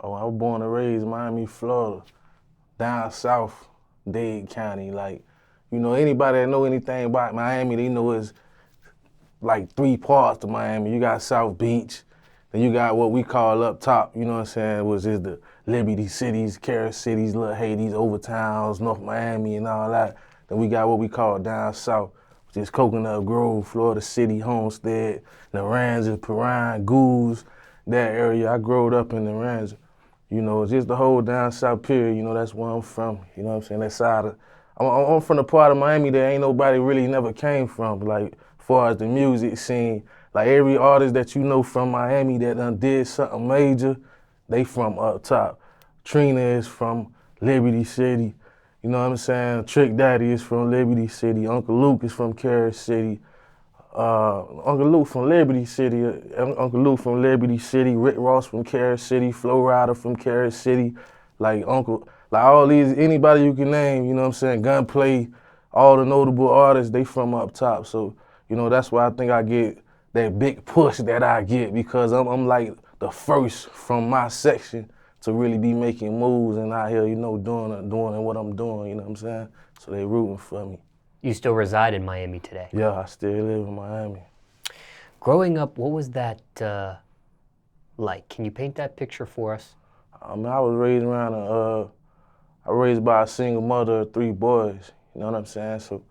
Oh, I was born and raised in Miami, Florida, down south, Dade County. Like, anybody that know anything about Miami, they know it's like three parts to Miami. You got South Beach, then you got what we call up top, you know what I'm saying, which is the Liberty cities, Carol cities, Little Haiti, Overtowns, North Miami and all that. Then we got what we call down south, which is Coconut Grove, Florida City, Homestead, Naranja, Perrine, Goose, that area. I growed up in Naranja. Just the whole down south period, that's where I'm from. You know what I'm saying? That side of, I'm from the part of Miami that ain't nobody really never came from. Like, as far as the music scene, like every artist that you know from Miami that done did something major, they from up top. Trina is from Liberty City. You know what I'm saying? Trick Daddy is from Liberty City. Uncle Luke is from Carol City. Uncle Luke from Liberty City, Rick Ross from Carol City, Flo Rida from Carol City, like all these, anybody you can name, you know what I'm saying, Gunplay, all the notable artists, they from up top. So, that's why I think I get that big push that I get, because I'm like the first from my section to really be making moves and out here, doing what I'm doing, you know what I'm saying? So they rooting for me. You still reside in Miami today? Yeah, I still live in Miami. Growing up, what was that like? Can you paint that picture for us? I was raised I raised by a single mother of 3 boys, you know what I'm saying? So,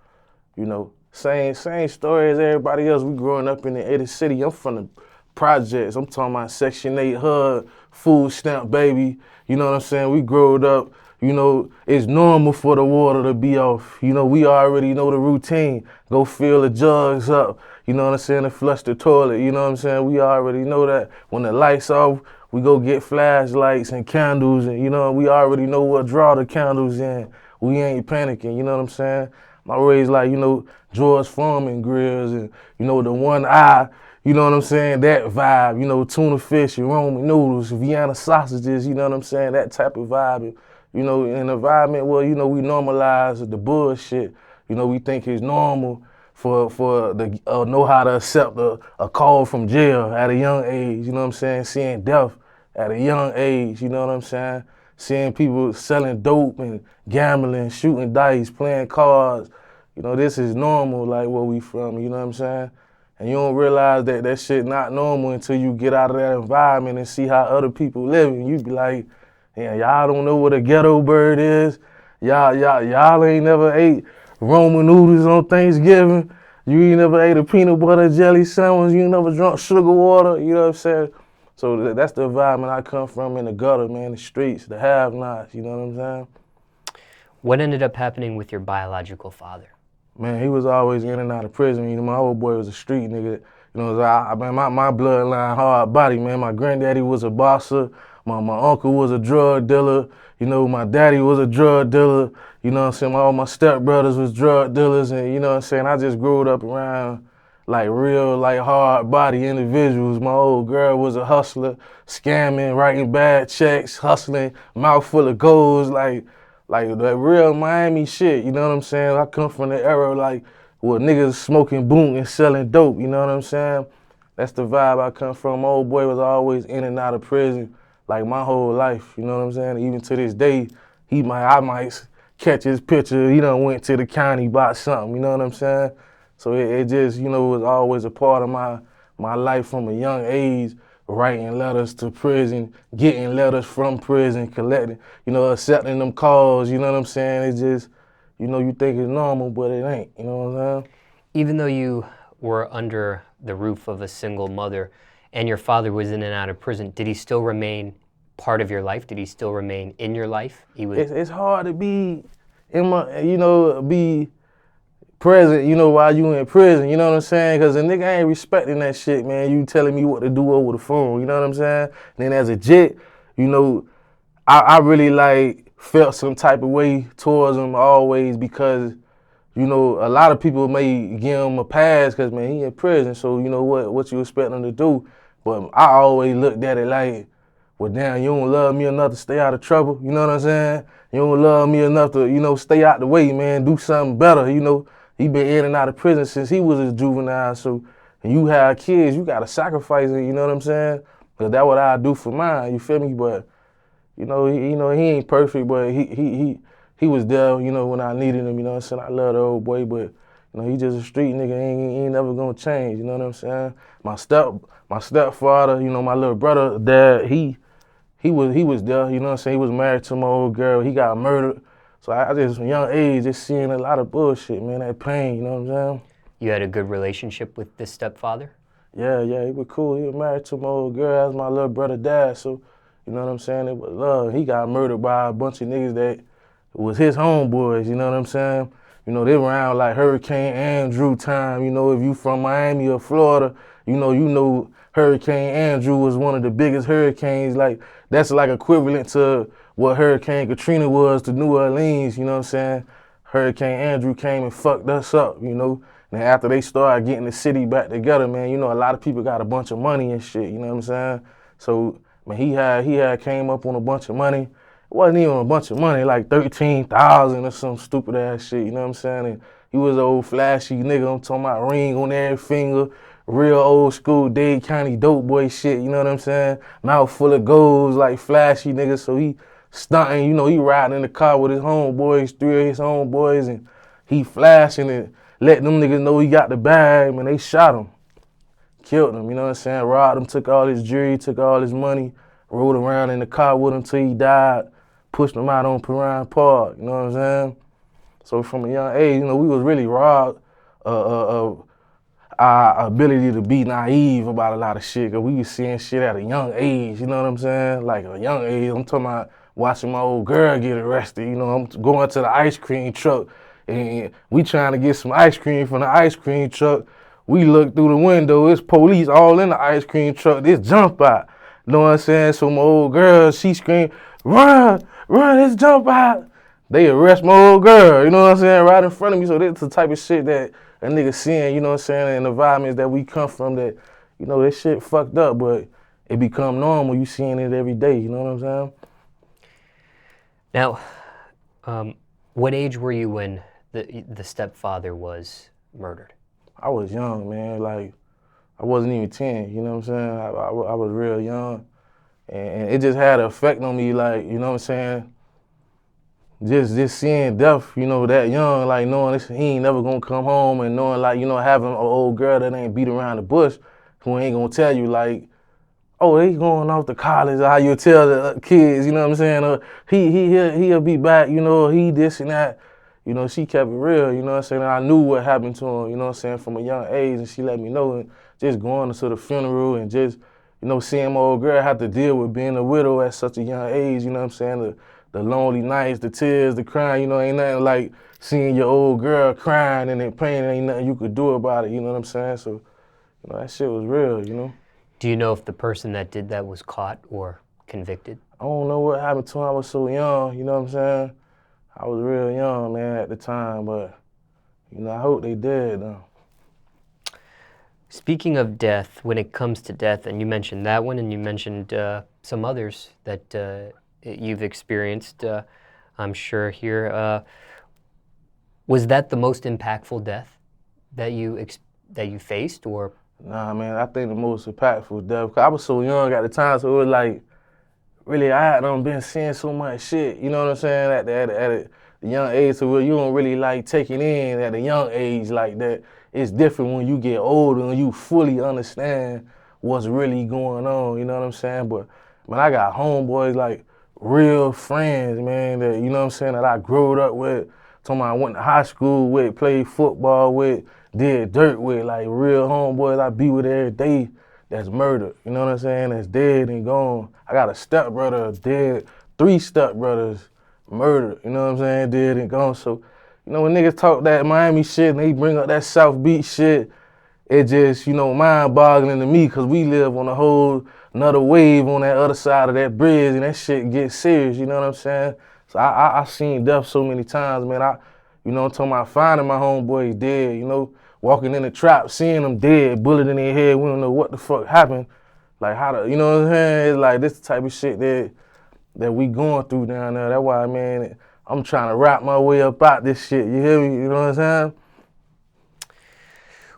same story as everybody else. We growing up in the inner city. I'm from the projects. I'm talking about Section 8 HUD, food stamp baby, you know what I'm saying? We growed up. It's normal for the water to be off. We already know the routine. Go fill the jugs up, you know what I'm saying, and flush the toilet, you know what I'm saying? We already know that. When the lights off, we go get flashlights and candles, and, we already know what draw the candles in. We ain't panicking, you know what I'm saying? I raised like, George Foreman grills and, the one eye, you know what I'm saying, that vibe, tuna fish and Roman noodles, Vienna sausages, you know what I'm saying, that type of vibe. In an environment where, we normalize the bullshit. We think it's normal for the know how to accept a call from jail at a young age, you know what I'm saying? Seeing death at a young age, you know what I'm saying? Seeing people selling dope and gambling, shooting dice, playing cards. This is normal, like where we from, you know what I'm saying? And you don't realize that shit not normal until you get out of that environment and see how other people live. And you be like, yeah, y'all don't know what a ghetto bird is. Y'all ain't never ate Roman noodles on Thanksgiving. You ain't never ate a peanut butter jelly sandwich. You ain't never drunk sugar water. You know what I'm saying? So that's the environment I come from, in the gutter, man, the streets, the have-nots. You know what I'm saying? What ended up happening with your biological father? Man, he was always in and out of prison. My old boy was a street nigga. My bloodline hard body, man. My granddaddy was a bosser. My uncle was a drug dealer. My daddy was a drug dealer. You know what I'm saying? All my stepbrothers was drug dealers. And, you know what I'm saying? I just grew up around, like, real, like, hard body individuals. My old girl was a hustler, scamming, writing bad checks, hustling, mouth full of goals, like that real Miami shit. You know what I'm saying? I come from the era, like, where niggas smoking boom and selling dope. You know what I'm saying? That's the vibe I come from. My old boy was always in and out of prison, like my whole life, you know what I'm saying? Even to this day, I might catch his picture. He done went to the county, bought something, you know what I'm saying? So it just, was always a part of my life from a young age, writing letters to prison, getting letters from prison, collecting, accepting them calls, you know what I'm saying? It's just, you think it's normal, but it ain't, you know what I'm saying? Even though you were under the roof of a single mother, and your father was in and out of prison, did he still remain part of your life? Did he still remain in your life? It's hard to be be present, while you in prison, you know what I'm saying? Because a nigga ain't respecting that shit, man. You telling me what to do over the phone, you know what I'm saying? And then as a jit, I really, like, felt some type of way towards him always because, a lot of people may give him a pass because, man, he in prison, so what you expect him to do? But I always looked at it like, well, damn, you don't love me enough to stay out of trouble, you know what I'm saying? You don't love me enough to, stay out the way, man, do something better, He been in and out of prison since he was a juvenile, so and you have kids, you gotta sacrifice it, you know what I'm saying? Because that's what I do for mine, you feel me? But he ain't perfect, but he was there, when I needed him, you know what I'm saying? I love the old boy, but he just a street nigga, he ain't never gonna change, you know what I'm saying? My stepfather, my little brother, dad, he was there, you know what I'm saying? He was married to my old girl, he got murdered. So I just, from a young age, just seeing a lot of bullshit, man, that pain, you know what I'm saying? You had a good relationship with this stepfather? Yeah, he was cool. He was married to my old girl. That's my little brother dad. So, you know what I'm saying? It was love. He got murdered by a bunch of niggas that was his homeboys, you know what I'm saying? They around like Hurricane Andrew time. If you from Miami or Florida, you know Hurricane Andrew was one of the biggest hurricanes. Like, that's like equivalent to what Hurricane Katrina was to New Orleans, you know what I'm saying? Hurricane Andrew came and fucked us up, And after they started getting the city back together, man, a lot of people got a bunch of money and shit, you know what I'm saying? So, man, he had came up on a bunch of money. It wasn't even a bunch of money, like 13,000 or some stupid ass shit, you know what I'm saying? And he was an old flashy nigga, I'm talking about ring on every finger, real old school Dade County dope boy shit, you know what I'm saying? Mouth full of golds, like flashy nigga, so he stunting, he riding in the car with his homeboys, 3 of his homeboys, and he flashing and let them niggas know he got the bag, man, they shot him. Killed him, you know what I'm saying? Robbed him, took all his jewelry, took all his money, rode around in the car with him till he died, pushed him out on Perrine Park, you know what I'm saying? So from a young age, we was really robbed of our ability to be naive about a lot of shit, because we was seeing shit at a young age, you know what I'm saying? Like a young age, I'm talking about watching my old girl get arrested, I'm going to the ice cream truck, and we trying to get some ice cream from the ice cream truck. We look through the window, it's police all in the ice cream truck, this jump out. You know what I'm saying? So my old girl, she screamed, run, this jump out. They arrest my old girl, you know what I'm saying, right in front of me. So that's the type of shit that a nigga seeing, you know what I'm saying, in the environments that we come from that, this shit fucked up, but it become normal. You seeing it every day, you know what I'm saying? Now, what age were you when the stepfather was murdered? I was young, man. Like, I wasn't even 10, you know what I'm saying? I was real young. And it just had an effect on me, like, you know what I'm saying? Just seeing death, that young, like, knowing he ain't never gonna come home, and knowing, like, having an old girl that ain't beat around the bush, who ain't gonna tell you, like, oh, they going off to college, or how you tell the kids, you know what I'm saying? He'll be back, he this and that. She kept it real, you know what I'm saying? And I knew what happened to him, you know what I'm saying, from a young age, and she let me know. And just going to the funeral and just, seeing my old girl have to deal with being a widow at such a young age, you know what I'm saying? The lonely nights, the tears, the crying, ain't nothing like seeing your old girl crying and in pain, and ain't nothing you could do about it, you know what I'm saying? So, that shit was real, Do you know if the person that did that was caught or convicted? I don't know what happened to him. I was so young, you know what I'm saying? I was real young, man, at the time, but, I hope they did, though. Speaking of death, when it comes to death, and you mentioned that one, and you mentioned some others that you've experienced, I'm sure here. Was that the most impactful death that you faced, or? Nah, man, I think the most impactful death, 'cause I was so young at the time, so it was like, really, I had been seeing so much shit, you know what I'm saying, at a young age, so where you don't really like take it in at a young age like that. It's different when you get older and you fully understand what's really going on, you know what I'm saying? But, man, I got homeboys, like, real friends, man, that, you know what I'm saying, that I grew up with, talking about I went to high school with, played football with, did dirt with, like, real homeboys I be with every day. That's murdered, you know what I'm saying? That's dead and gone. I got a stepbrother dead, 3 stepbrothers murdered, you know what I'm saying? Dead and gone. So, when niggas talk that Miami shit and they bring up that South Beach shit, it just, mind-boggling to me, because we live on a whole another wave on that other side of that bridge, and that shit gets serious, you know what I'm saying? So I seen death so many times, man. I'm talking about finding my homeboys dead, walking in the trap, seeing them dead, bullet in their head, we don't know what the fuck happened. Like, you know what I'm saying? It's like this type of shit that we going through down there. That's why, man, I'm trying to wrap my way up out this shit, you hear me? You know what I'm saying?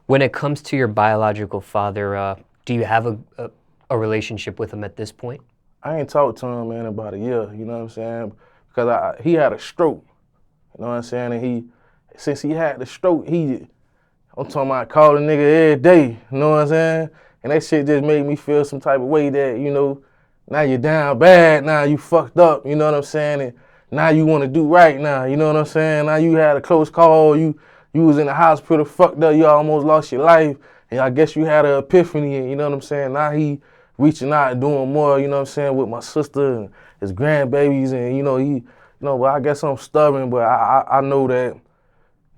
When it comes to your biological father, do you have a relationship with him at this point? I ain't talked to him, man, about a year, you know what I'm saying? Because he had a stroke, you know what I'm saying? And since he had the stroke, I'm talking about call a nigga every day, you know what I'm saying? And that shit just made me feel some type of way that, you know, now you're down bad, now you fucked up, you know what I'm saying? And now you want to do right now, you know what I'm saying? Now you had a close call, you was in the hospital, fucked up, you almost lost your life, and I guess you had an epiphany, you know what I'm saying? Now he reaching out and doing more, you know what I'm saying, with my sister and his grandbabies, and, you know, but I guess I'm stubborn, but I know that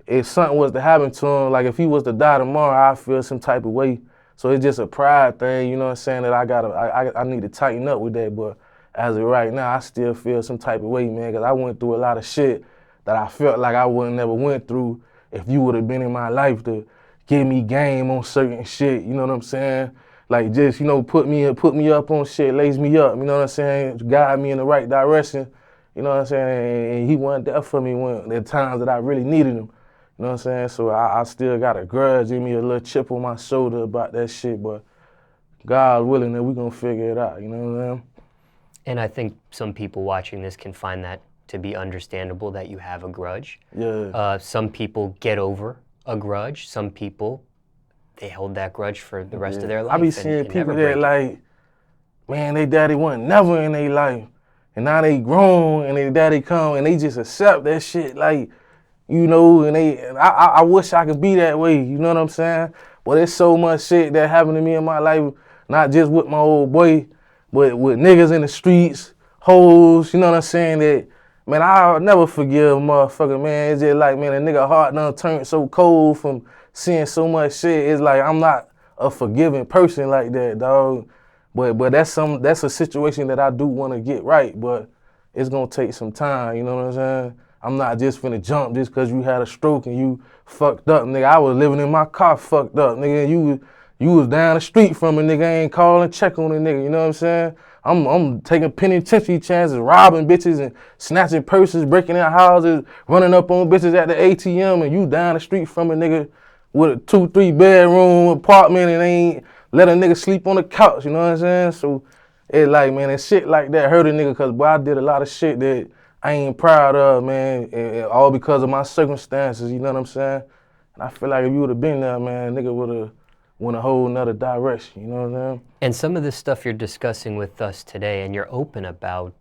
if something was to happen to him, like if he was to die tomorrow, I feel some type of way. So it's just a pride thing, you know what I'm saying, that I need to tighten up with that. But as of right now, I still feel some type of way, man, because I went through a lot of shit that I felt like I wouldn't never went through if you would have been in my life to give me game on certain shit, you know what I'm saying? Like just, you know, put me up on shit, lace me up, you know what I'm saying? Guide me in the right direction, you know what I'm saying? And he wasn't there for me when the times that I really needed him. You know what I'm saying? So I still got a grudge in me, a little chip on my shoulder about that shit, but God willing that we gonna figure it out, you know what I'm saying? And I think some people watching this can find that to be understandable that you have a grudge. Yeah. Some people get over a grudge. Some people, they hold that grudge for the rest of their life. I be seeing people that like, man, they daddy wasn't never in their life. And now they grown and their daddy come and they just accept that shit like, you know, and I wish I could be that way, you know what I'm saying? But there's so much shit that happened to me in my life, not just with my old boy, but with niggas in the streets, hoes, you know what I'm saying, that, man, I'll never forgive a motherfucker, man. It's just like, man, a nigga heart done turned so cold from seeing so much shit. It's like, I'm not a forgiving person like that, dog. But that's a situation that I do want to get right, but it's gonna take some time, you know what I'm saying? I'm not just finna jump just cause you had a stroke and you fucked up, nigga. I was living in my car fucked up, nigga. You was down the street from a nigga, ain't calling, check on a nigga, you know what I'm saying? I'm taking penitentiary chances, robbing bitches and snatching purses, breaking in houses, running up on bitches at the ATM, and you down the street from a nigga with a 2-3 bedroom apartment and ain't let a nigga sleep on the couch, you know what I'm saying? So it's like, man, and shit like that hurt a nigga cause boy, I did a lot of shit that I ain't proud of, man, and all because of my circumstances, you know what I'm saying? And I feel like if you would have been there, man, nigga would have went a whole nother direction, you know what I'm saying? And some of this stuff you're discussing with us today and you're open about,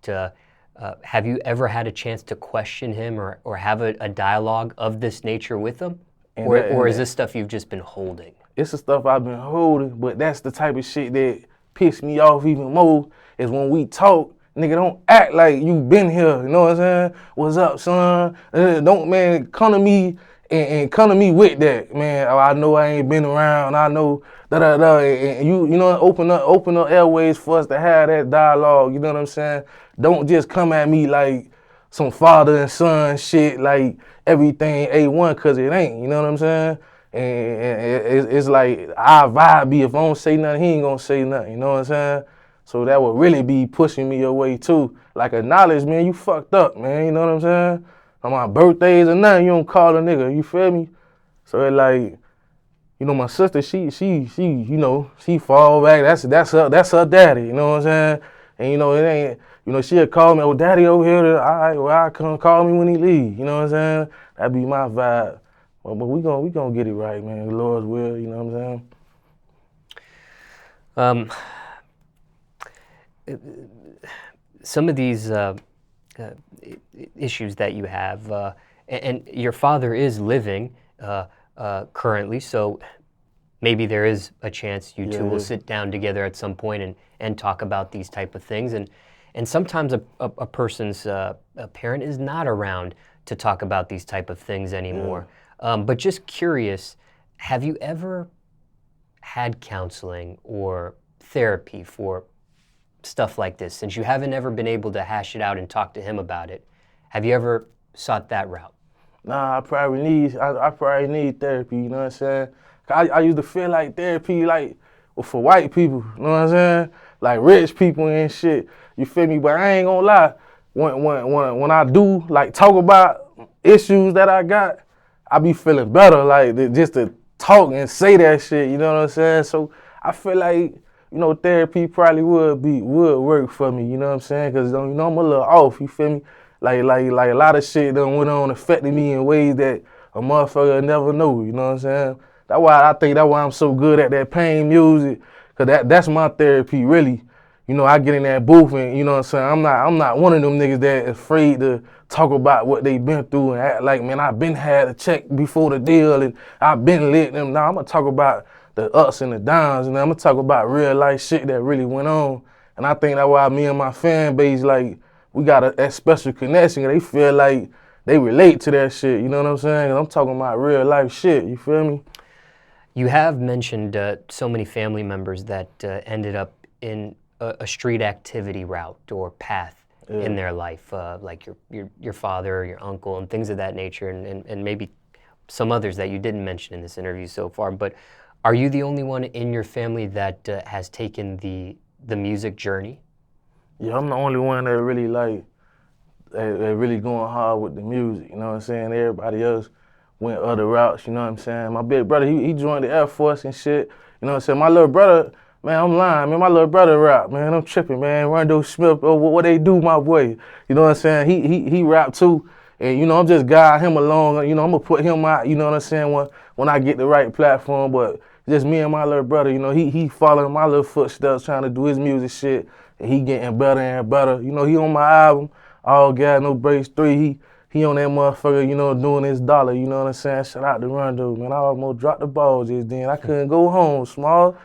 have you ever had a chance to question him or have a dialogue of this nature with him? Or is this stuff you've just been holding? It's the stuff I've been holding, but that's the type of shit that pissed me off even more is when we talk, nigga, don't act like you been here, you know what I'm saying? What's up, son? Don't, man, come to me and come to me with that, man. I know I ain't been around. I know da-da-da. And you know, open up airways for us to have that dialogue, you know what I'm saying? Don't just come at me like some father and son shit, like everything A1, cause it ain't, you know what I'm saying? And it's like, I vibe be, if I don't say nothing, he ain't gonna say nothing, you know what I'm saying? So that would really be pushing me away too. Like acknowledge, man, you fucked up, man, you know what I'm saying? On my birthdays or nothing, you don't call a nigga, you feel me? So it like, you know, my sister, she, you know, she fall back, that's her daddy, you know what I'm saying? And you know, it ain't, you know, she'll call me, oh, daddy over here, all right, well, I come call me when he leave, you know what I'm saying? That'd be my vibe. But we gonna get it right, man, the Lord's will, you know what I'm saying? Some of these issues that you have, and your father is living currently, so maybe there is a chance you two will sit down together at some point and talk about these type of things. And sometimes a person's a parent is not around to talk about these type of things anymore. But just curious, have you ever had counseling or therapy for stuff like this? Since you haven't ever been able to hash it out and talk to him about it, have you ever sought that route? Nah, I probably need therapy, you know what I'm saying? I used to feel like therapy, like, well, for white people, you know what I'm saying? Like rich people and shit, you feel me? But I ain't gonna lie, when I do, like, talk about issues that I got, I be feeling better, like, just to talk and say that shit, you know what I'm saying? So I feel like, therapy probably would work for me, you know what I'm saying? Cause I'm a little off, you feel me? Like a lot of shit done went on affecting me in ways that a motherfucker never know, you know what I'm saying? That's why I'm so good at that pain music, cause that's my therapy really. I get in that booth and you know what I'm saying, I'm not one of them niggas that afraid to talk about what they been through and act like, man, I've been had a check before the deal and I've been lit them. Nah, I'm gonna talk about the ups and the downs, and I'm gonna talk about real life shit that really went on. And I think that's why me and my fan base, like, we got that special connection. They feel like they relate to that shit, you know what I'm saying? I'm talking about real life shit, you feel me? You have mentioned so many family members that ended up in a street activity route or path in their life, like your father, your uncle, and things of that nature, and maybe some others that you didn't mention in this interview so far. But are you the only one in your family that has taken the music journey? Yeah, I'm the only one that really that really going hard with the music, you know what I'm saying? Everybody else went other routes, you know what I'm saying? My big brother, he joined the Air Force and shit, you know what I'm saying? My little brother, man, I'm lying, man, my little brother rap, man, I'm tripping, man. Rondo Smiff, what they do, my boy, you know what I'm saying? He rap too, and I'm just guiding him along, I'm gonna put him out, you know what I'm saying, when I get the right platform, but just me and my little brother, he following my little footsteps, trying to do his music shit, and he getting better and better. He on my album, All Gas No Breaks 3. He on that motherfucker, doing his dollar. You know what I'm saying? Shout out to Rondo, man. I almost dropped the ball just then. I couldn't go home, Smallz.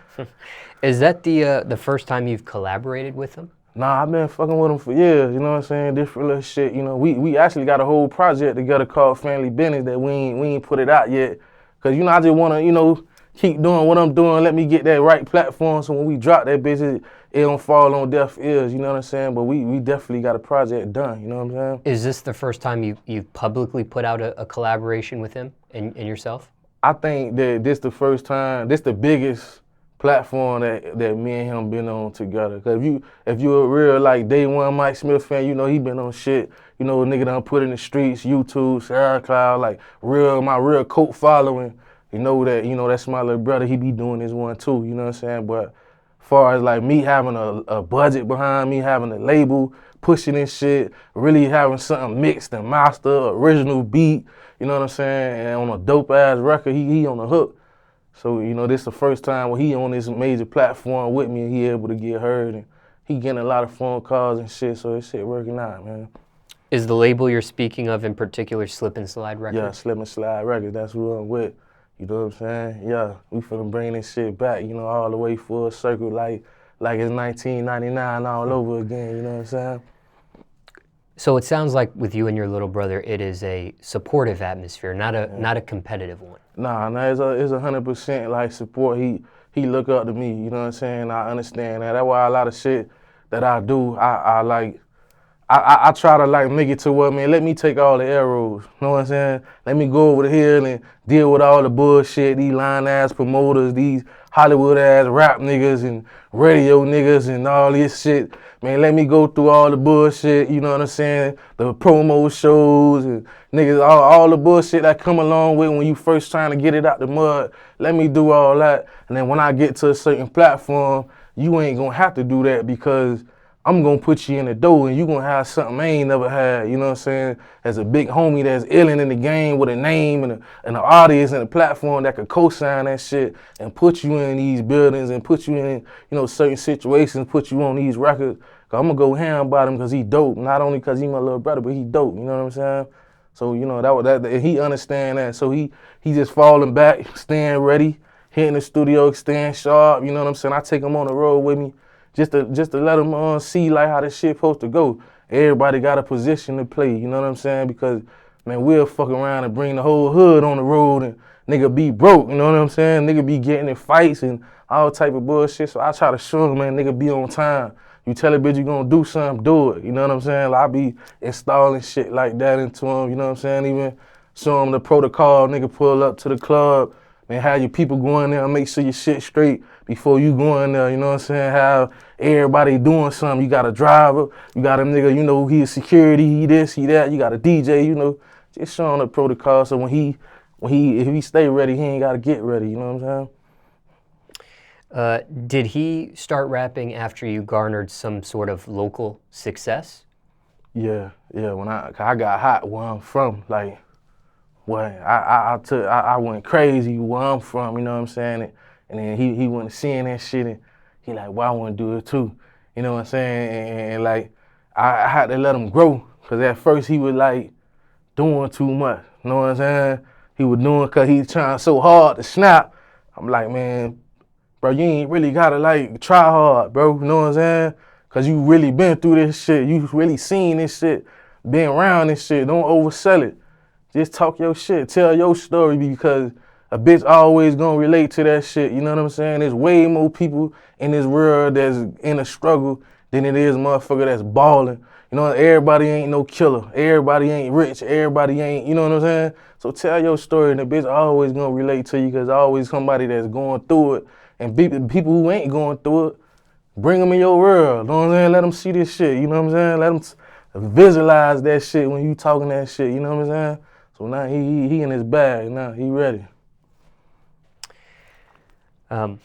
Is that the first time you've collaborated with him? Nah, I've been fucking with him for years. You know what I'm saying? Different little shit. We actually got a whole project together called Family Business that we ain't put it out yet. Cause I just wanna keep doing what I'm doing. Let me get that right platform so when we drop that bitch, it don't fall on deaf ears. You know what I'm saying? But we definitely got a project done. You know what I'm saying? Is this the first time you've publicly put out a collaboration with him and yourself? I think that this the first time. This the biggest platform that me and him been on together. Cause if you a real like day one Mike Smith fan, he been on shit. A nigga done put in the streets, YouTube, SoundCloud, like my real cult following. That's my little brother. He be doing this one too. You know what I'm saying? But far as like me having a budget behind me, having a label, pushing this shit, really having something mixed and master, original beat. You know what I'm saying? And on a dope ass record, he on the hook. So, this the first time when he on this major platform with me and he able to get heard and he getting a lot of phone calls and shit, so this shit working out, man. Is the label you're speaking of in particular Slip and Slide Records? Yeah, Slip and Slide Records, that's who I'm with. You know what I'm saying? Yeah, we finna bring this shit back, all the way full circle like it's 1999 all over again, you know what I'm saying? So it sounds like with you and your little brother, it is a supportive atmosphere, not a competitive one. Nah, it's 100% like support. He look up to me, you know what I'm saying? I understand that. That's why a lot of shit that I do, I try to like make it to where, man, let me take all the arrows, you know what I'm saying? Let me go over the hill and deal with all the bullshit, these line-ass promoters, these Hollywood-ass rap niggas and radio niggas and all this shit. Man, let me go through all the bullshit, you know what I'm saying? The promo shows and niggas, all the bullshit that come along with when you first trying to get it out the mud. Let me do all that. And then when I get to a certain platform, you ain't gonna have to do that because I'm gonna put you in the door and you gonna have something I ain't never had, you know what I'm saying? As a big homie that's illin' in the game with a name and an audience and a platform that could co-sign that shit and put you in these buildings and put you in, certain situations, put you on these records. Cause I'm gonna go ham about him cause he dope. Not only cause he my little brother, but he dope, you know what I'm saying? So, that he understand that. So he just falling back, staying ready, hitting the studio, staying sharp, you know what I'm saying? I take him on the road with me. Just to let them see like how this shit supposed to go. Everybody got a position to play, you know what I'm saying? Because, man, we'll fuck around and bring the whole hood on the road and nigga be broke, you know what I'm saying? Nigga be getting in fights and all type of bullshit. So I try to show him, man, nigga be on time. You tell a bitch you gonna do something, do it, you know what I'm saying? Like, I be installing shit like that into him, you know what I'm saying? Even show him the protocol, nigga pull up to the club, man, have your people go in there and make sure your shit straight before you go in there, you know what I'm saying? Have everybody doing something. You got a driver, you got a nigga, he a security, he this, he that, you got a DJ, just showing the protocol so if he stay ready, he ain't gotta get ready, you know what I'm saying? Did he start rapping after you garnered some sort of local success? Yeah, when I got hot where I'm from, like, boy, I went crazy where I'm from, you know what I'm saying? And then he went seeing that shit and he like, well, I want to do it too, you know what I'm saying? And like, I had to let him grow, cause at first he was like doing too much, you know what I'm saying? He was doing cause he trying so hard to snap. I'm like, man, bro, you ain't really gotta like try hard, bro, you know what I'm saying? Cause you really been through this shit, you really seen this shit, been around this shit, don't oversell it. Just talk your shit, tell your story, because a bitch always gonna relate to that shit, you know what I'm saying? There's way more people in this world that's in a struggle than it is motherfucker that's balling. You know, everybody ain't no killer, everybody ain't rich, everybody ain't, you know what I'm saying? So tell your story and the bitch always gonna relate to you, because always somebody that's going through it. And people who ain't going through it, bring them in your world, you know what I'm saying? Let them see this shit, you know what I'm saying? Let them visualize that shit when you talking that shit, you know what I'm saying? So now he in his bag, now he ready. Um,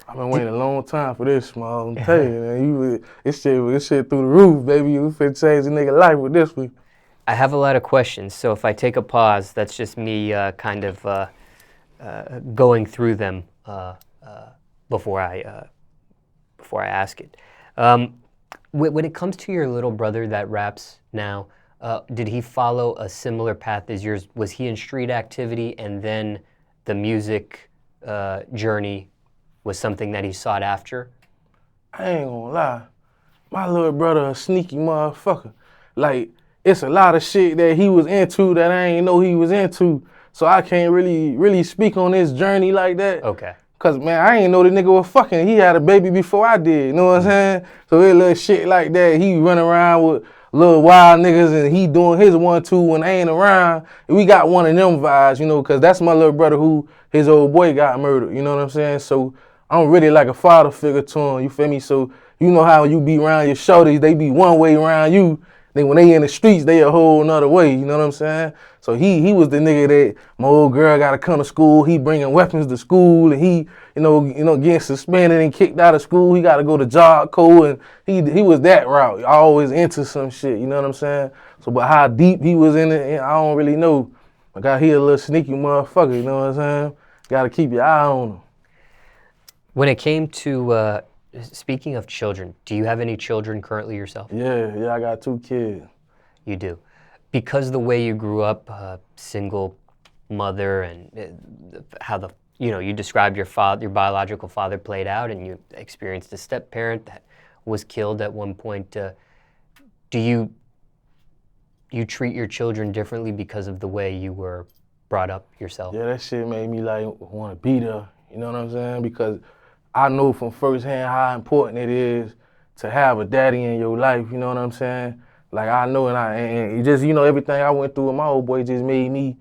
I've been waiting a long time for this, Smallz. I'm telling you, man, this shit through the roof, baby. You finna change a nigga life with this one. I have a lot of questions, so if I take a pause, that's just me kind of going through them before I ask it. When it comes to your little brother that raps now, did he follow a similar path as yours? Was he in street activity and then the music journey was something that he sought after? I ain't gonna lie. My little brother a sneaky motherfucker. Like, it's a lot of shit that he was into that I ain't know he was into. So I can't really speak on his journey like that. Okay. Cause man, I ain't know the nigga was fucking. He had a baby before I did, you know what I'm saying? So it little shit like that. He run around with little wild niggas and he doing his 1-2 when I ain't around. And we got one of them vibes, you know, cause that's my little brother who his old boy got murdered, you know what I'm saying? So I'm really like a father figure to him, you feel me? So you know how you be around your shorties, they be one way around you. Then when they in the streets, they a whole nother way, you know what I'm saying? So he was the nigga that my old girl gotta come to school, he bringing weapons to school, and he, you know, getting suspended and kicked out of school, he gotta go to job code, and he was that route, always into some shit, you know what I'm saying? So, but how deep he was in it, I don't really know. I got he a little sneaky motherfucker, you know what I'm saying? Gotta keep your eye on him. When it came to, speaking of children, do you have any children currently yourself? Yeah, I got 2 kids. You do. Because the way you grew up, single mother, and how you described your biological father played out, and you experienced a step parent that was killed at one point. Do you treat your children differently because of the way you were brought up yourself? Yeah, that shit made me like want to be there. You know what I'm saying? Because I know from firsthand how important it is to have a daddy in your life. You know what I'm saying? Like I know, and it just, you know, everything I went through with my old boy just made me.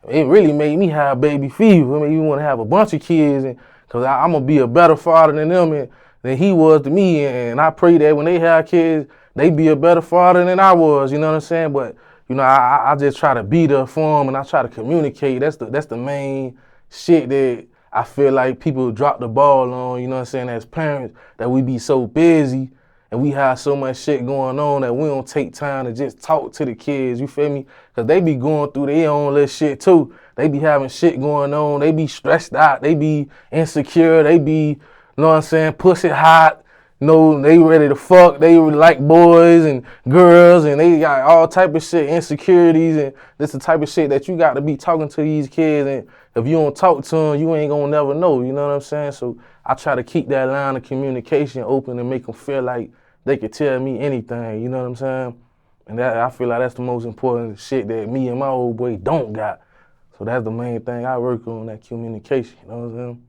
It really made me have baby fever. I mean, you want to have a bunch of kids, and cause I'm gonna be a better father than them than he was to me. And I pray that when they have kids, they be a better father than I was. You know what I'm saying? But you know, I just try to be there for them, and I try to communicate. That's the main shit that I feel like people drop the ball on. You know what I'm saying? As parents, that we be so busy and we have so much shit going on that we don't take time to just talk to the kids, you feel me? Because they be going through their own little shit too. They be having shit going on. They be stressed out. They be insecure. They be, you know what I'm saying, pussy hot. You know, they ready to fuck. They like boys and girls, and they got all type of shit, insecurities, and this the type of shit that you got to be talking to these kids. And if you don't talk to them, you ain't gonna never know. You know what I'm saying? So I try to keep that line of communication open and make them feel like they could tell me anything. You know what I'm saying? And that I feel like that's the most important shit that me and my old boy don't got. So that's the main thing I work on, that communication. You know what I'm saying?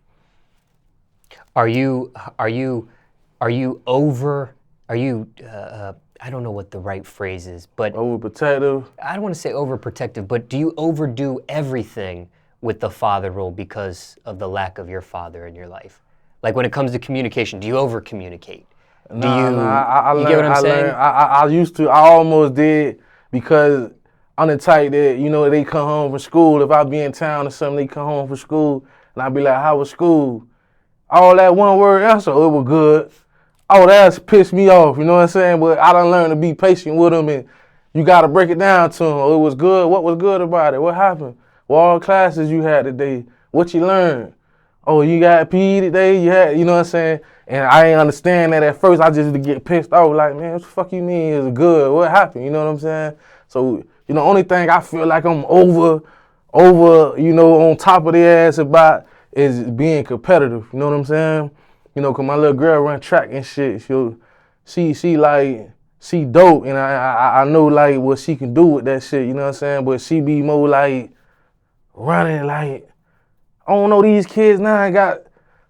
I don't know what the right phrase is, but Overprotective. I don't want to say overprotective, but do you overdo everything with the father role because of the lack of your father in your life? Like when it comes to communication, do you over communicate? You get what I'm saying? I used to, I almost did, because I'm the type that, you know, they come home from school. If I be in town or something, they come home from school, and I be like, how was school? All that one word answer, oh, it was good. Oh, that's pissed me off, you know what I'm saying? But I done learned to be patient with them, and you got to break it down to them. Oh, it was good. What was good about it? What happened? What all classes you had today? What you learned? Oh, you got PE today? You had, you know what I'm saying? And I ain't understand that at first. I just get pissed off, like, man, what the fuck you mean is good? What happened? You know what I'm saying? So, you know, only thing I feel like I'm over, you know, on top of their ass about is being competitive. You know what I'm saying? You know, cause my little girl run track and shit. She dope, and I know like what she can do with that shit. You know what I'm saying? But she be more like running like, I don't know, these kids now got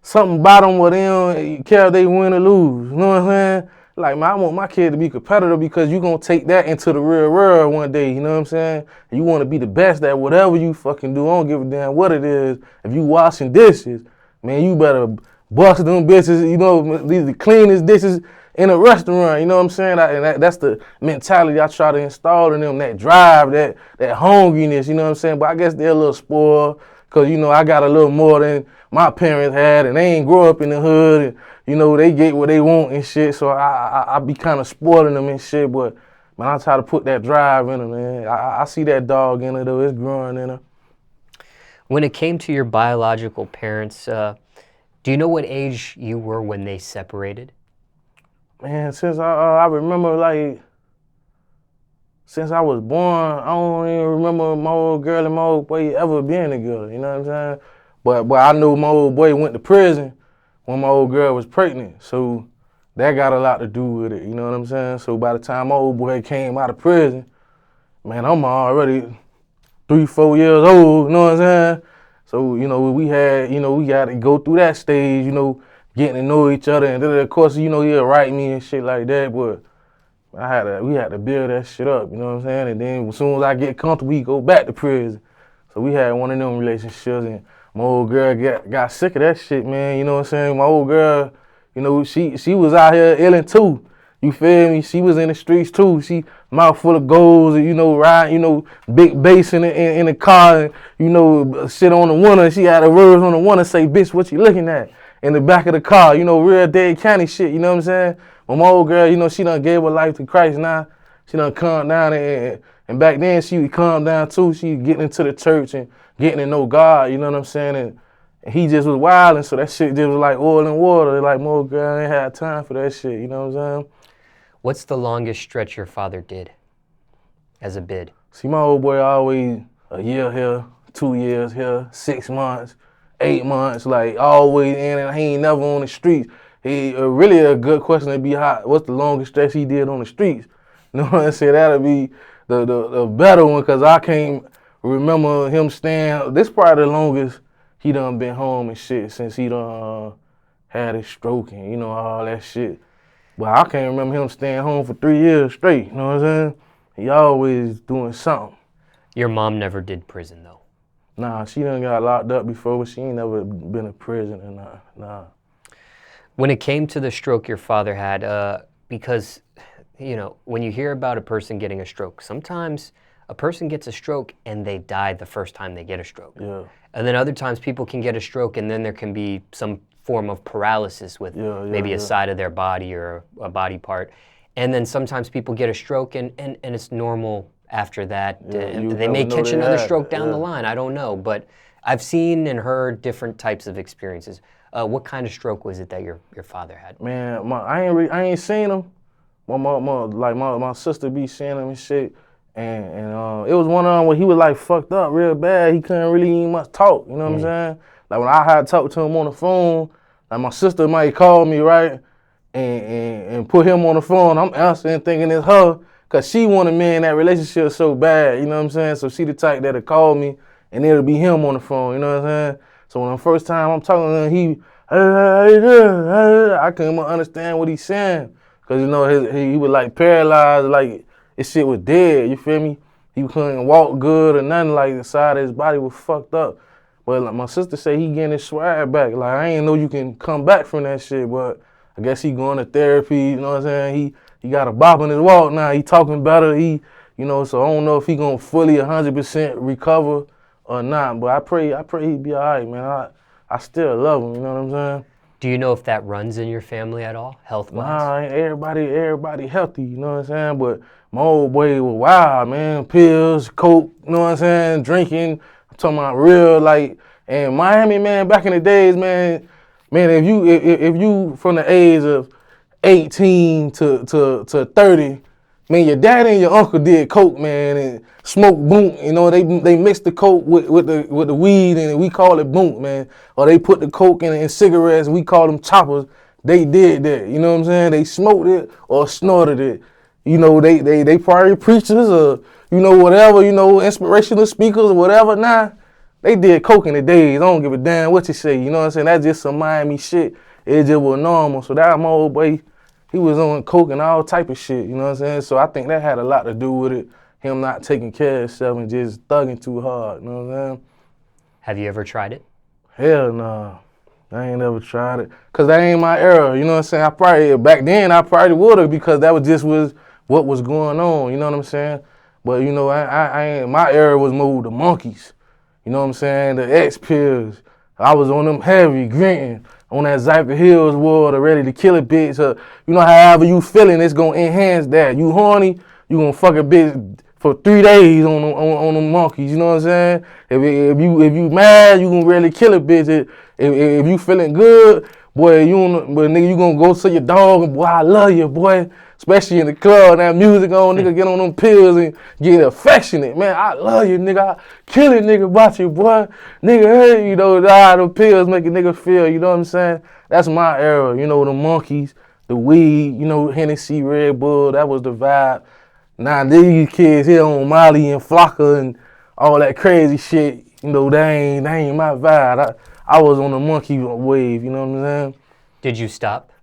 something about them where they don't care if they win or lose. You know what I'm saying? Like, man, I want my kid to be competitive because you gonna take that into the real world one day. You know what I'm saying? You want to be the best at whatever you fucking do. I don't give a damn what it is. If you washing dishes, man, you better bust them bitches. You know, these the cleanest dishes in a restaurant. You know what I'm saying? That's the mentality I try to install in them. That drive, that hungriness. You know what I'm saying? But I guess they're a little spoiled. Cause you know I got a little more than my parents had, and they ain't grow up in the hood, and you know they get what they want and shit. So I be kind of spoiling them and shit. But man, I try to put that drive in them, man. I see that dog in her though. It's growing in her. When it came to your biological parents, do you know what age you were when they separated? Man, since I remember like. Since I was born, I don't even remember my old girl and my old boy ever being together, you know what I'm saying? But I knew my old boy went to prison when my old girl was pregnant, so that got a lot to do with it, you know what I'm saying? So by the time my old boy came out of prison, man, I'm already 3-4 years old, you know what I'm saying? So, you know, we got to go through that stage, you know, getting to know each other, and then of course, you know, he'll write me and shit like that, but we had to build that shit up, you know what I'm saying? And then as soon as I get comfortable, we go back to prison. So we had one of them relationships, and my old girl got sick of that shit, man. You know what I'm saying? My old girl, you know, she was out here illin' too. You feel me? She was in the streets too. She mouth full of goals, and, you know, ride, you know, big bass in the car, and, you know, shit on the window. She had the words on the window say, bitch, what you looking at? In the back of the car, you know, real Dade County shit, you know what I'm saying? When my old girl, you know, she done gave her life to Christ now. She done calmed down, and back then she would calm down too. She getting into the church and getting to know God, you know what I'm saying? And he just was wilding, so that shit just was like oil and water. Like, my old girl ain't had time for that shit, you know what I'm saying? What's the longest stretch your father did as a bid? See, my old boy always a year here, 2 years here, 6 months, 8 months, like always in, and he ain't never on the streets. He really a good question to be hot. What's the longest stretch he did on the streets? You know what I'm saying? That'll be the better one, because I can't remember him staying. This probably the longest he done been home and shit since he done had his stroke and, you know, all that shit. But I can't remember him staying home for 3 years straight, you know what I'm saying? He always doing something. Your mom never did prison, though? Nah, she done got locked up before, but she ain't never been in prison or nothing, nah. When it came to the stroke your father had, because, you know, when you hear about a person getting a stroke, sometimes a person gets a stroke and they die the first time they get a stroke. Yeah. And then other times people can get a stroke and then there can be some form of paralysis with maybe a side of their body or a body part. And then sometimes people get a stroke and it's normal after that. They may catch another stroke down the line, I don't know. But I've seen and heard different types of experiences. What kind of stroke was it that your father had? Man, I ain't seen him. My sister be seeing him and shit. And it was one of them where he was like fucked up real bad. He couldn't really even much talk, you know what I'm saying? Like when I had talked to him on the phone, like my sister might call me, right? And put him on the phone. I'm answering thinking it's her, cause she wanted me in that relationship so bad, you know what I'm saying? So she the type that'll call me and it'll be him on the phone, you know what I'm saying? So when the first time I'm talking to him, I couldn't understand what he's saying. Cause you know, he was like paralyzed, like his shit was dead, you feel me? He couldn't walk good or nothing, like the side of his body was fucked up. But like my sister said, he getting his swag back. Like I ain't know you can come back from that shit, but I guess he going to therapy, you know what I'm saying? He got a bop in his walk now, he talking better, he You know, so I don't know if he gonna fully 100% recover or not. But I pray he be all right, man. I still love him. You know what I'm saying? Do you know if that runs in your family at all, health-wise? Nah, ain't everybody healthy. You know what I'm saying? But my old boy was wild, man. Pills, coke. You know what I'm saying? Drinking. I'm talking about real like. And Miami, man, back in the days, man, if you from the age of 18 to 30, man, your daddy and your uncle did coke, man, and smoked boom. You know, they mixed the coke with the weed, and we call it boom, man. Or they put the coke in cigarettes, and we call them choppers. They did that. You know what I'm saying? They smoked it or snorted it. You know, they probably preachers or whatever. Inspirational speakers or whatever. Nah. They did coke in the days. I don't give a damn what you say. You know what I'm saying? That's just some Miami shit. It just was normal. So that my old boy, he was on coke and all type of shit. You know what I'm saying? So I think that had a lot to do with it. Him not taking care of himself and just thugging too hard. You know what I'm saying? Have you ever tried it? Hell no. I ain't never tried it. Because that ain't my era. You know what I'm saying? Back then, I probably would have because that was what was going on. You know what I'm saying? But, I ain't, my era was more the monkeys. You know what I'm saying? The X pills. I was on them heavy, gritting, on that Zyper Hills water, ready to kill a bitch. However you feeling, it's gonna enhance that. You horny, you gonna fuck a bitch for 3 days on them monkeys. You know what I'm saying? If you mad, you gonna really kill a bitch. If you feeling good, boy, nigga, you gonna go to your dog and boy, I love you, boy. Especially in the club, that music on, nigga, get on them pills and get affectionate. Man, I love you, nigga. I kill it, nigga, about you, boy. Nigga, hey, them pills make a nigga feel, you know what I'm saying? That's my era, the monkeys, the weed, Hennessy, Red Bull, that was the vibe. Now these kids here on Molly and Flocka and all that crazy shit, that ain't my vibe. I was on the monkey wave, you know what I'm saying? Did you stop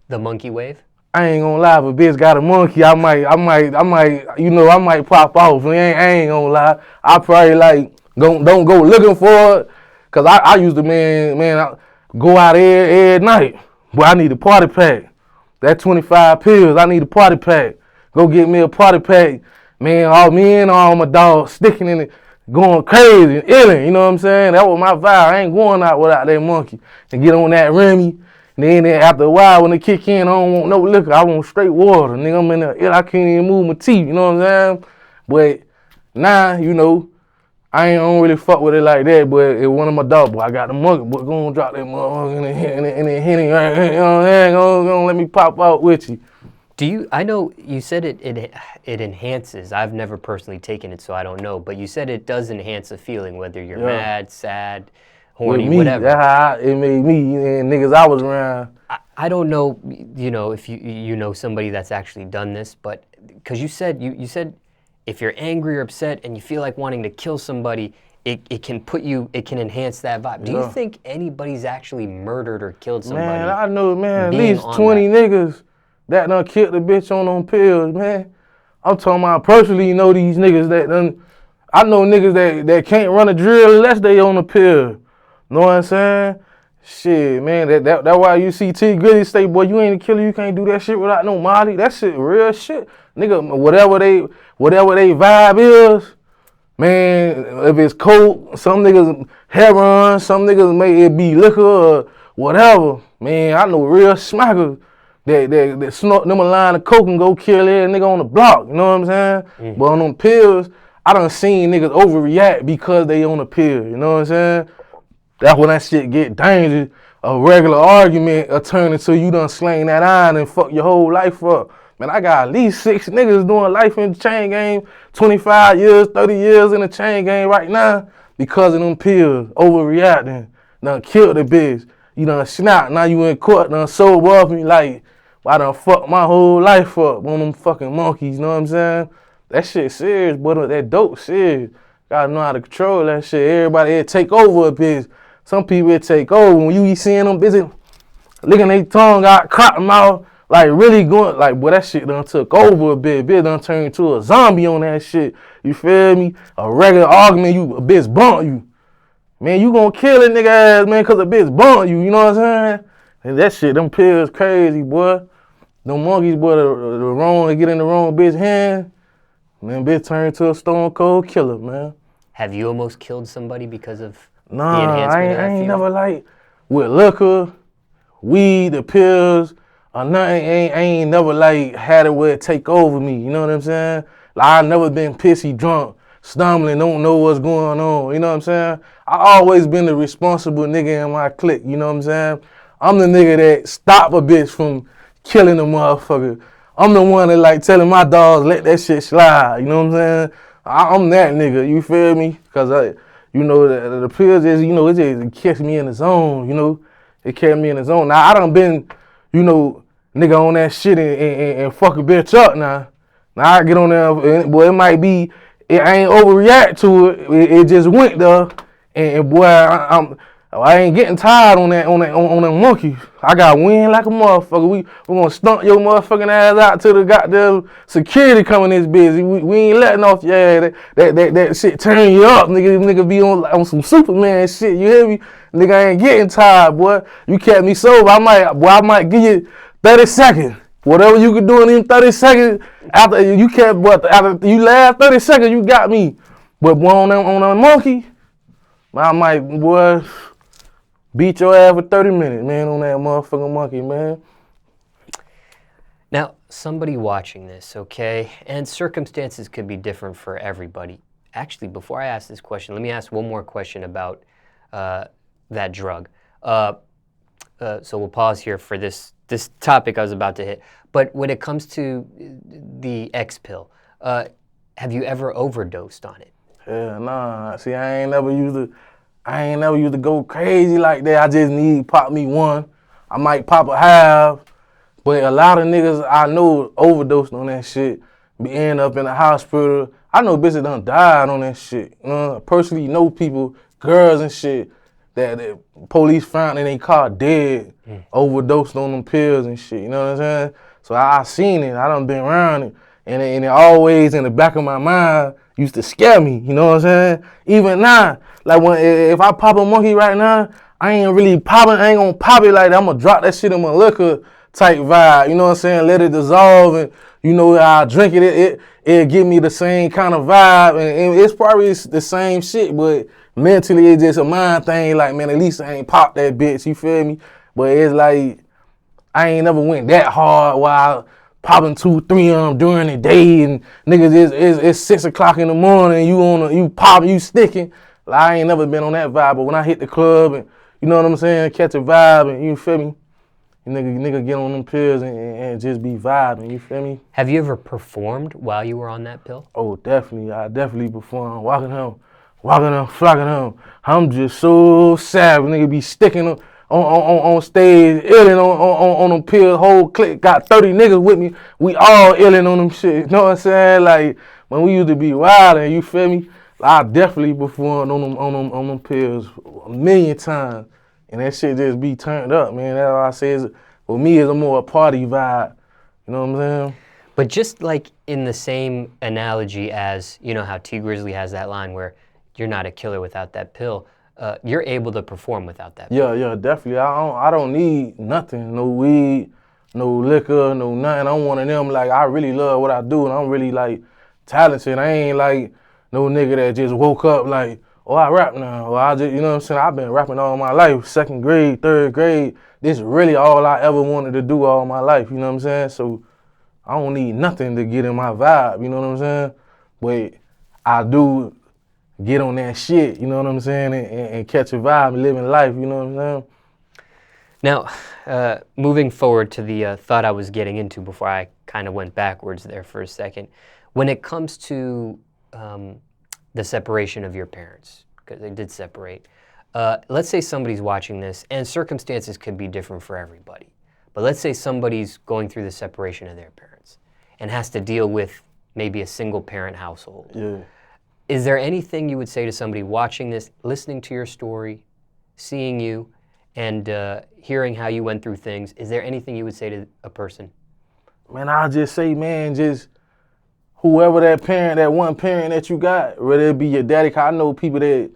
the monkey wave? I ain't gonna lie, if a bitch got a monkey, I might, I might pop off. I ain't gonna lie. I probably don't go looking for it, cause I used to, I go out every night. But I need a party pack. That 25 pills, I need a party pack. Go get me a party pack. Man, me and all my dogs sticking in it, going crazy and illing, you know what I'm saying? That was my vibe. I ain't going out without that monkey. And get on that Remy. And then after a while, when they kick in, I don't want no liquor. I want straight water. Nigga, I'm in there. I can't even move my teeth. You know what I'm saying? But now, I don't really fuck with it like that. But if one of my dogs, boy, I got the monkey, boy, go and drop that motherfucker in the henny. You know what I'm saying? Go let me pop out with you. I know you said it enhances. I've never personally taken it, so I don't know. But you said it does enhance a feeling, whether you're mad, sad, horny, whatever. That's how it made me and niggas I was around. I don't know, if you know somebody that's actually done this, but because you said if you're angry or upset and you feel like wanting to kill somebody, it can enhance that vibe. Do you think anybody's actually murdered or killed somebody? Man, I know, man, at least 20 niggas that done killed the bitch on them pills, man. I'm talking about personally, these niggas that done. I know niggas that can't run a drill unless they on a pill. Know what I'm saying? Shit, man, that why you see T Gritty say, boy, you ain't a killer, you can't do that shit without no Molly. That shit real shit. Nigga, whatever they vibe is, man, if it's coke, some niggas heroin, some niggas may it be liquor or whatever. Man, I know real smackers that snort them a line of coke and go kill every nigga on the block, you know what I'm saying? But on them pills, I done seen niggas overreact because they on a pill, you know what I'm saying? That's when that shit get dangerous. A regular argument will turn into you done slang that iron and fuck your whole life up. Man, I got at least 6 niggas doing life in the chain game, 25 years, 30 years in the chain game right now because of them pills, overreacting. Done killed the bitch. You done snapped, now you in court, done sober up and like, I done fucked my whole life up on them fucking monkeys, you know what I'm saying? That shit serious, but that dope serious. Gotta know how to control that shit. Everybody, it take over a bitch. Some people it take over. When you be seeing them busy licking their tongue out, cotton mouth, like really going, like, boy, that shit done took over a bit. Bitch done turned into a zombie on that shit. You feel me? A regular argument, a bitch bump you. Man, you gonna kill a nigga ass, man, cause a bitch bump you, you know what I'm saying? And that shit, them pills crazy, boy. Them monkeys, boy, the wrong, they get in the wrong bitch hand. Man, bitch turned to a stone cold killer, man. Have you almost killed somebody because of the Nah, enhancement of that I ain't feeling? never like, with liquor, weed, the pills, or nothing, I ain't never like had it where it take over me, you know what I'm saying? Like I never been pissy drunk, stumbling, don't know what's going on, you know what I'm saying? I always been the responsible nigga in my clique, you know what I'm saying? I'm the nigga that stop a bitch from killing a motherfucker. I'm the one that like telling my dogs, let that shit slide, you know what I'm saying? I'm that nigga, you feel me? Cause you know, the pills is, you know, it just keeps me in the zone, you know? It kept me in the zone. Now, I done been, you know, nigga on that shit and fuck a bitch up now. Now, I get on there, boy, it might be, I ain't overreact to it. It just went there. And boy, I ain't getting tired on that monkey. I got wind like a motherfucker. We gonna stomp your motherfucking ass out to the goddamn security coming this busy. We ain't letting off your ass. That shit turn you up, nigga. Nigga be on some Superman shit. You hear me? Nigga, I ain't getting tired, boy. You kept me sober. I might give you 30 seconds. Whatever you could do in them 30 seconds after you kept, but after you last 30 seconds, you got me. But boy, on that monkey, I might, boy, beat your ass for 30 minutes, man, on that motherfucking monkey, man. Now, somebody watching this, okay, and circumstances could be different for everybody. Actually, before I ask this question, let me ask one more question about that drug. So we'll pause here for this topic I was about to hit. But when it comes to the X pill, have you ever overdosed on it? Yeah, nah. See, I ain't never used to go crazy like that. I just need pop me one. I might pop a half. But a lot of niggas I know overdosed on that shit, be end up in the hospital. I know bitches done died on that shit. I personally know people, girls and shit, that the police found in their car dead, overdosed on them pills and shit, you know what I'm saying? So I seen it, I done been around it, and it always in the back of my mind used to scare me, you know what I'm saying? Even now, like if I pop a monkey right now, I ain't really popping, I ain't gonna pop it like that. I'm gonna drop that shit in my liquor type vibe, you know what I'm saying? Let it dissolve, and you know I drink it give me the same kind of vibe, and it's probably the same shit, but mentally it's just a mind thing. Like, man, at least I ain't popped that bitch, you feel me? But it's like I ain't never went that hard while popping 2, 3 of them during the day, and niggas it's 6 o'clock in the morning, you popping, you sticking. Like, I ain't never been on that vibe, but when I hit the club and you know what I'm saying, catch a vibe, and you feel me? Nigga get on them pills and just be vibing, you feel me? Have you ever performed while you were on that pill? Oh, definitely. I definitely perform. Walking home, flocking home. I'm just so savage. Nigga be sticking on stage, illin' on them pills. Whole clique got 30 niggas with me. We all illin' on them shit. You know what I'm saying? Like, when we used to be wildin', you feel me? I definitely performed on them pills a million times. And that shit just be turned up, man. That's why I say for me, it's more a party vibe. You know what I'm saying? But just like in the same analogy as, you know how T Grizzly has that line where you're not a killer without that pill, you're able to perform without that pill. Yeah, definitely. I don't need nothing, no weed, no liquor, no nothing. I'm one of them, like, I really love what I do, and I'm really, like, talented. I ain't, like, no nigga that just woke up, like, oh, I rap now, or I just, you know what I'm saying? I've been rapping all my life, 2nd grade, 3rd grade. This is really all I ever wanted to do all my life, you know what I'm saying? So I don't need nothing to get in my vibe, you know what I'm saying? But I do get on that shit, you know what I'm saying, and catch a vibe and living life, you know what I'm saying? Now, moving forward to the thought I was getting into before I kind of went backwards there for a second, when it comes to the separation of your parents, because they did separate, let's say somebody's watching this, and circumstances could be different for everybody, but let's say somebody's going through the separation of their parents and has to deal with maybe a single parent household. Yeah. Is there anything you would say to somebody watching this, listening to your story, seeing you, and hearing how you went through things? Is there anything you would say to a person? Man, I'll just say, man, just whoever that one parent that you got, whether it be your daddy, 'cause I know people that,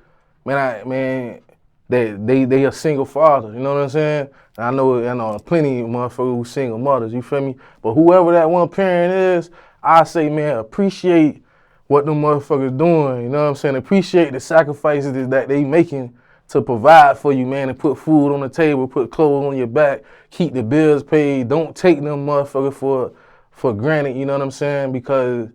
they a single father, you know what I'm saying? I know plenty of motherfuckers who single mothers, you feel me? But whoever that one parent is, I say, man, appreciate what them motherfuckers doing, you know what I'm saying? Appreciate the sacrifices that they making to provide for you, man, and put food on the table, put clothes on your back, keep the bills paid. Don't take them motherfuckers for granted, you know what I'm saying? Because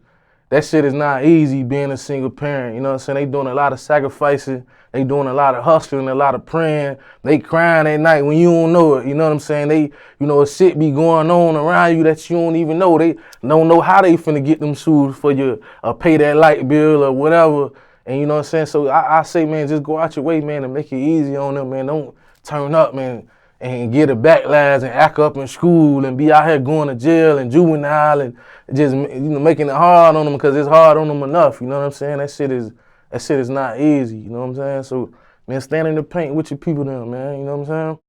that shit is not easy being a single parent, you know what I'm saying? They doing a lot of sacrificing, they doing a lot of hustling, a lot of praying, they crying at night when you don't know it, you know what I'm saying? They, you know, shit be going on around you that you don't even know. They don't know how they finna get them shoes for you, or pay that light bill or whatever, and you know what I'm saying? So I say, man, just go out your way, man, and make it easy on them, man. Don't turn up, man, and get a backlash and act up in school and be out here going to jail and juvenile and just, you know, making it hard on them because it's hard on them enough. You know what I'm saying? That shit is not easy. You know what I'm saying? So, man, stand in the paint with your people then, man. You know what I'm saying?